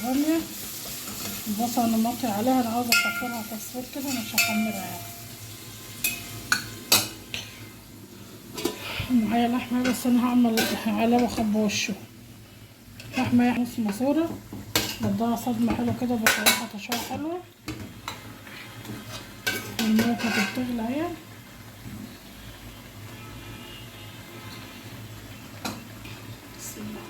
الباميه. البصله انا مطي عليها، انا عاوزه اصفرها تصفير كده، مش هحمرها يعني. معايا لحمه بس انا هعمل عليها واخبي وشه. لحمه نص مسوره، بديها صدمه حلوه كده، بطريقه تشويح حلوه. الميه كانت بتغلي اهي. بسم الله.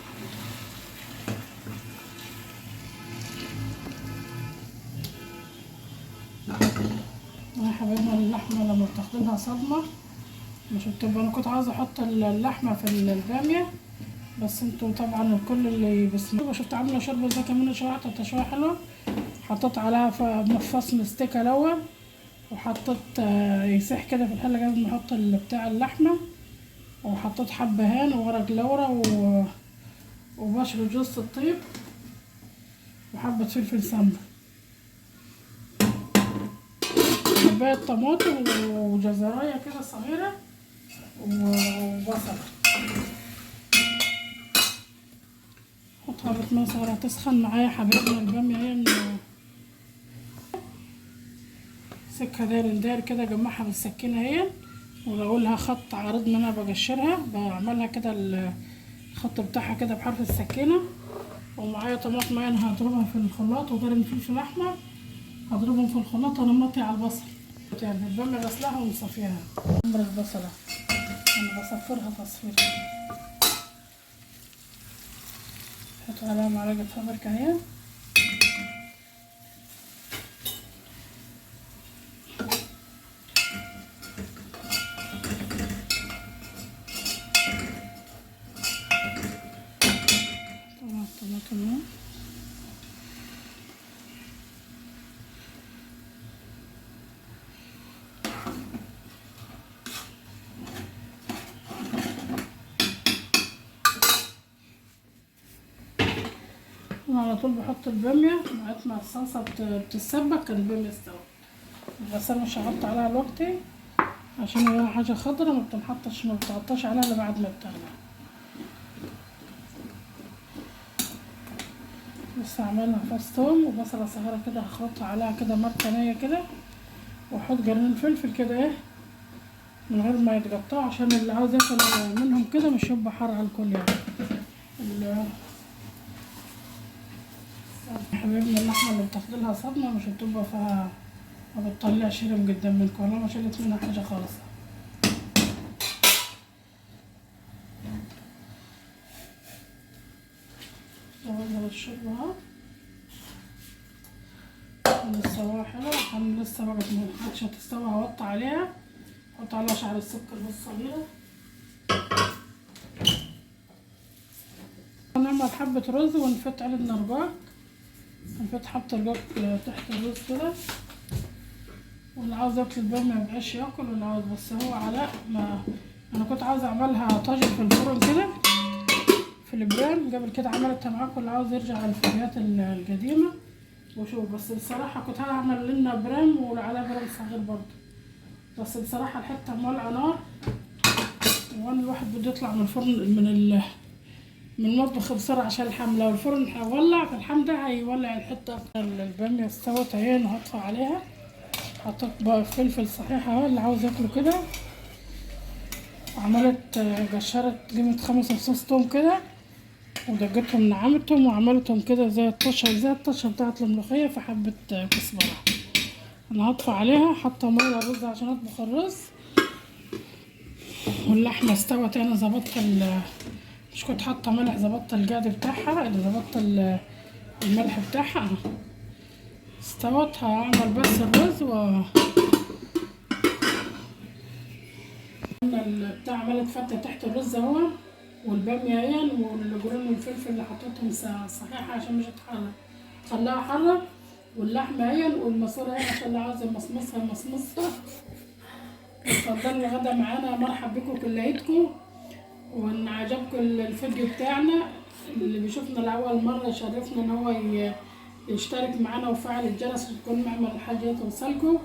يا حبايبنا اللحمه لما بتاخد لها صدمه مش بتبقى، انا كنت عاوزه احط اللحمه في الباميه، بس انتوا طبعا الكل اللي بيسمعوا. شفت عامله شوربه زي كمان شويحه تشويحه حلوه. حطيت عليها فص مستكه الاول، وحطيت يسيح كده في الحله قبل ما احط بتاع اللحمه، وحطيت حبهان وورق لورا وبشر جوز الطيب وحبه فلفل سمر، حبايه طماطم وجزرايه كده صغيره وبصل. حطها بتمام صغيره تسخن معايا حبايبنا. الباميه هي سكه داير كده، اجمعها بالسكينه اهي، واقولها خط عريض منها بقشرها، بعملها كده الخط بتاعها كده بحرف السكينه. ومعايا طماطم انا هضربها في الخلاط، وقرن فلفل احمر هضربهم في الخلاط. انا مطي على البصل يعني الباميه غسلها ومصفيها. امر البصله انا بصفرها تصفير. حط عليها معلقه فابريكا اهي، طماطم انا على طول بحط الباميه لغايه ما الصلصه بتتسبك. الباميه استوت، بس انا مش هحط عليها دلوقتي عشان هي حاجه خضرا ما بتتحطش عليها الا بعد ما بتغلي. بس هعملها فص توم وبصله صغيره كده، هخلطها عليها كده مرتانيه كده، واحط جرنين فلفل كده ايه من غير ما يتقطعوا، عشان اللي عاوز ياكل منهم كده مش يبقى حار على الكل يعني. حبايبنا اللحمه اللي بتاخد لها صدمه مش بتبقى فيها، ما بتطلعش ريم قدام منكم ولا ما شلت منها حاجه خالص. زودنا الشوربه اهو لسه حلوه، عشان لسه بقت محدش هتستوي. هوطي عليها، احط عليها شعر السكر بس صغيره. هنعمل حبه رز ونفت على النرجاك، هنفت حبه رجاك تحت الرز كده، واللي عاوز ياكل الباميه ميبقاش ياكل، واللي عاوز بس هو علاء ما. انا كنت عاوزه اعملها طاجن في الفرن كده في البرام قبل كده، عملتها معاكم. اللي عاوز يرجع على الفيديوهات القديمه وشوف. بس بصراحه كنت هعمل لنا برام وعلى برام صغير برضه، بس بصراحه الحته مولعه نار، وانا الواحد بده يطلع من الفرن من المطبخ بسرعه عشان الحم. لو الفرن هيولع في الحم ده هيولع الحته. الباميه استوت اهي، انا هطفي عليها. حطيت بقى فلفل صحيح اهو اللي عاوز ياكله كده. عملت قشرت قيمه 5 فصوص توم كده، ودقتهم نعمتهم وعملتهم كده زي الطشه بتاعت الملوخيه في حبه كزبره. انا هطفي عليها، حاطه ميه رز عشان اطبخ الرز. واللحمه استوت، انا ظبطت مش كنت حاطه ملح، ظبطت القعد بتاعها، ظبطت الملح بتاعها استوت. هعمل بس الرز بتاع عملت فتة تحت الرز اهو، والباميه اهي، والجرون والفلفل اللي حطيتهم صحيحه عشان مش تخليها حره، واللحمه اهي، والماسوره اهي عشان اللي عاوز يمصمصها. اتفضلوا الغدا معانا. مرحب بكم كليتكم، وان عجبكم الفيديو بتاعنا. اللي بيشوفنا لاول مره يشرفنا ان هو يشترك معانا وفعل الجرس وتكون نعمل الحاجه توصلكم.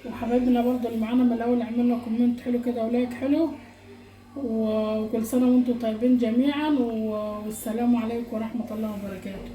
وحبايبنا برضه اللي معانا من الاول عملنا كومنت حلو كده ولايك حلو. وكل سنه وانتم طيبين جميعا، والسلام عليكم ورحمه الله وبركاته.